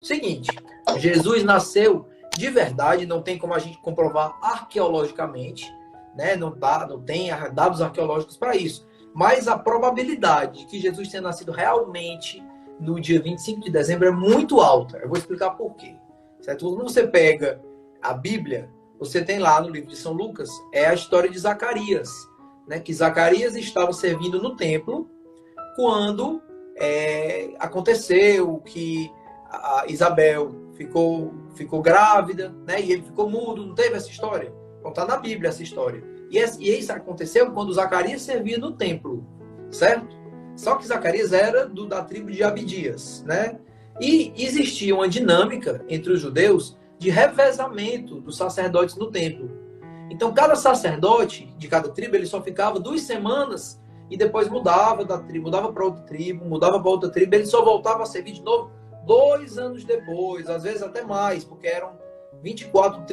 Seguinte, Jesus nasceu de verdade, não tem como a gente comprovar arqueologicamente, né? Não tem dados arqueológicos para isso. Mas a probabilidade de que Jesus tenha nascido realmente no dia 25 de dezembro é muito alta. Eu vou explicar por quê. Certo? Quando você pega a Bíblia, você tem lá no livro de São Lucas, é a história de Zacarias, né? Que Zacarias estava servindo no templo quando aconteceu que a Isabel ficou grávida, né? E ele ficou mudo, não teve essa história? Então está na Bíblia essa história. E isso aconteceu quando Zacarias servia no templo, certo? Só que Zacarias era da tribo de Abidias, né? E existia uma dinâmica entre os judeus de revezamento dos sacerdotes no templo. Então, cada sacerdote de cada tribo, ele só ficava 2 semanas e depois mudava da tribo, mudava para outra tribo, mudava para outra tribo, ele só voltava a servir de novo 2 anos depois, às vezes até mais, porque eram 24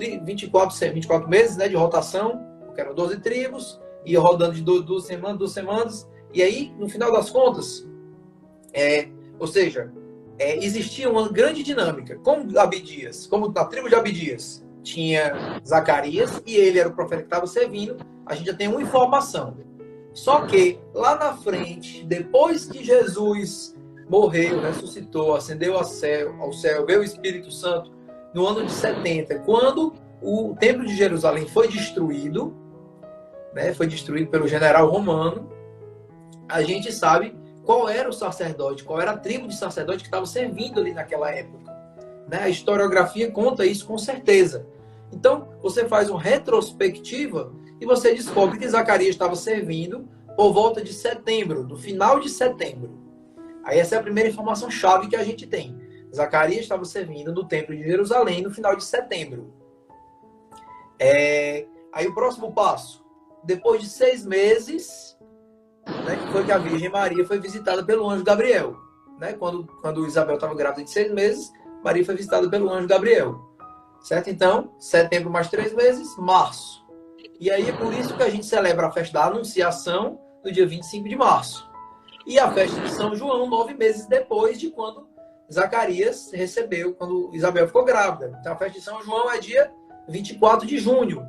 meses, né, de rotação, porque eram 12 tribos, ia rodando de 2 semanas, e aí, no final das contas, ou seja, existia uma grande dinâmica. Como Abidias, como na tribo de Abidias tinha Zacarias, e ele era o profeta que estava servindo, a gente já tem uma informação. Só que, lá na frente, depois que Jesus morreu, ressuscitou, ascendeu ao céu, veio o Espírito Santo, no ano de 70, quando o Templo de Jerusalém foi destruído, né, foi destruído pelo general romano, a gente sabe qual era o sacerdote, qual era a tribo de sacerdote que estava servindo ali naquela época. Né? A historiografia conta isso com certeza. Então, você faz uma retrospectiva e você descobre que Zacarias estava servindo por volta de setembro, no final de setembro. Aí essa é a primeira informação chave que a gente tem. Zacarias estava servindo no Templo de Jerusalém no final de setembro. Aí o próximo passo. Depois de 6 meses, né, que foi que a Virgem Maria foi visitada pelo anjo Gabriel. Né? Quando Isabel estava grávida de 6 meses, Maria foi visitada pelo anjo Gabriel. Certo? Então, setembro mais 3 meses, março. E aí é por isso que a gente celebra a festa da Anunciação no dia 25 de março. E a festa de São João, 9 meses depois de quando Zacarias recebeu, quando Isabel ficou grávida. Então a festa de São João é dia 24 de junho.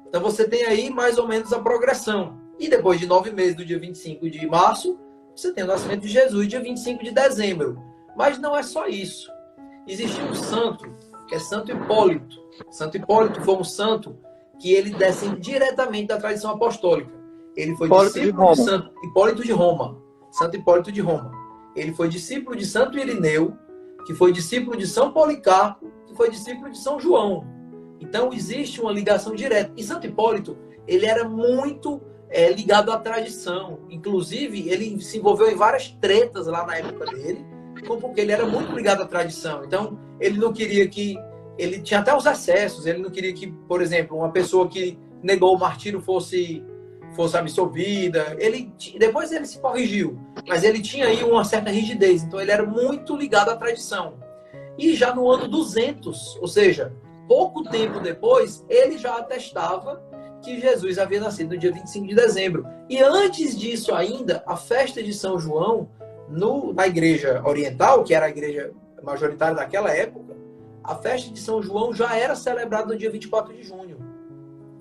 Então você tem aí mais ou menos a progressão. E depois de 9 meses, do dia 25 de março, você tem o nascimento de Jesus, dia 25 de dezembro. Mas não é só isso. Existe um santo, que é Santo Hipólito. Santo Hipólito foi um santo que ele descende diretamente da tradição apostólica. Ele foi discípulo de Santo Hipólito de Roma. Santo Hipólito de Roma. Ele foi discípulo de Santo Irineu, que foi discípulo de São Policarpo, que foi discípulo de São João. Então, existe uma ligação direta. E Santo Hipólito, ele era muito ligado à tradição. Inclusive, ele se envolveu em várias tretas lá na época dele, porque ele era muito ligado à tradição. Então, ele não queria que... Ele tinha até os excessos. Ele não queria que, por exemplo, uma pessoa que negou o martírio fosse absolvida. Depois ele se corrigiu, mas ele tinha aí uma certa rigidez. Então, ele era muito ligado à tradição. E já no ano 200, ou seja, pouco tempo depois, ele já atestava que Jesus havia nascido no dia 25 de dezembro. E antes disso ainda, a festa de São João, na igreja oriental, que era a igreja majoritária daquela época, a festa de São João já era celebrada no dia 24 de junho.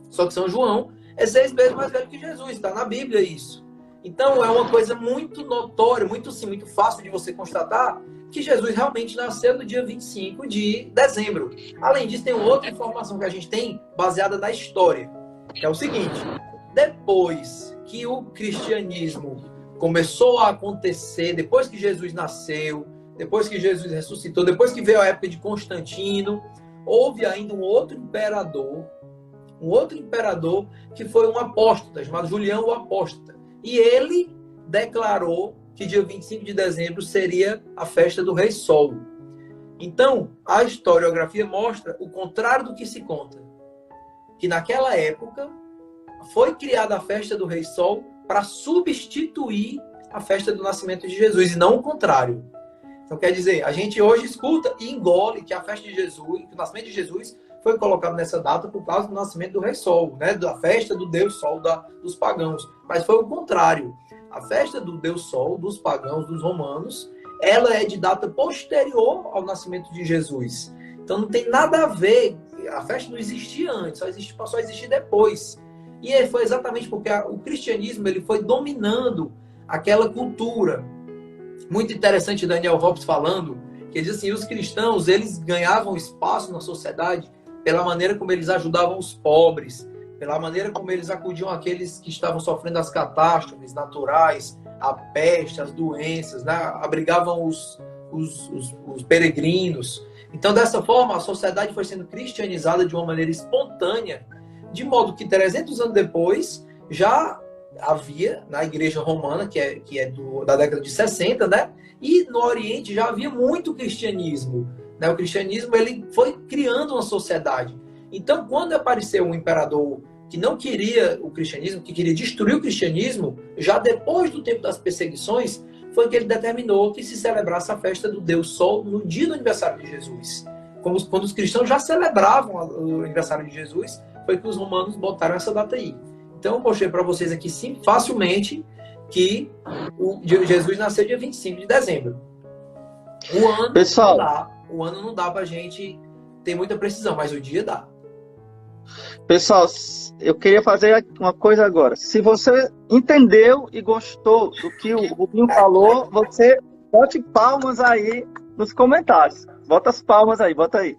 Só que São João é 6 meses mais velho que Jesus, está na Bíblia isso. Então é uma coisa muito notória, muito fácil de você constatar que Jesus realmente nasceu no dia 25 de dezembro. Além disso, tem outra informação que a gente tem baseada na história, que é o seguinte: depois que o cristianismo começou a acontecer, depois que Jesus nasceu, depois que Jesus ressuscitou, depois que veio a época de Constantino, houve ainda um outro imperador que foi um apóstata, chamado Julião o Apóstata. E ele declarou que dia 25 de dezembro seria a festa do Rei Sol. Então, a historiografia mostra o contrário do que se conta. Que naquela época foi criada a festa do Rei Sol para substituir a festa do nascimento de Jesus, e não o contrário. Então, quer dizer, a gente hoje escuta e engole que a festa de Jesus, que o nascimento de Jesus foi colocado nessa data por causa do nascimento do Rei Sol, né? Da festa do Deus Sol dos pagãos. Mas foi o contrário. A festa do Deus Sol, dos pagãos, dos romanos, ela é de data posterior ao nascimento de Jesus. Então não tem nada a ver, a festa não existia antes, passou a existir depois. E foi exatamente porque o cristianismo ele foi dominando aquela cultura. Muito interessante Daniel Hobbes falando, que ele diz assim, os cristãos eles ganhavam espaço na sociedade pela maneira como eles ajudavam os pobres, pela maneira como eles acudiam àqueles que estavam sofrendo as catástrofes naturais, a peste, as doenças, né? Abrigavam os peregrinos. Então, dessa forma, a sociedade foi sendo cristianizada de uma maneira espontânea, de modo que 300 anos depois já havia na Igreja Romana, que é da década de 60, né? E no Oriente já havia muito cristianismo. Né? O cristianismo ele foi criando uma sociedade. Então, quando apareceu um imperador que não queria o cristianismo, que queria destruir o cristianismo, já depois do tempo das perseguições, foi que ele determinou que se celebrasse a festa do Deus Sol no dia do aniversário de Jesus. Quando os cristãos já celebravam o aniversário de Jesus, foi que os romanos botaram essa data aí. Então, eu mostrei para vocês aqui, sim, facilmente, que Jesus nasceu dia 25 de dezembro. O ano não dá para a gente ter muita precisão, mas o dia dá. Pessoal, eu queria fazer uma coisa agora. Se você entendeu e gostou do que o Rubinho falou, você bote palmas aí nos comentários. Bota as palmas aí, bota aí.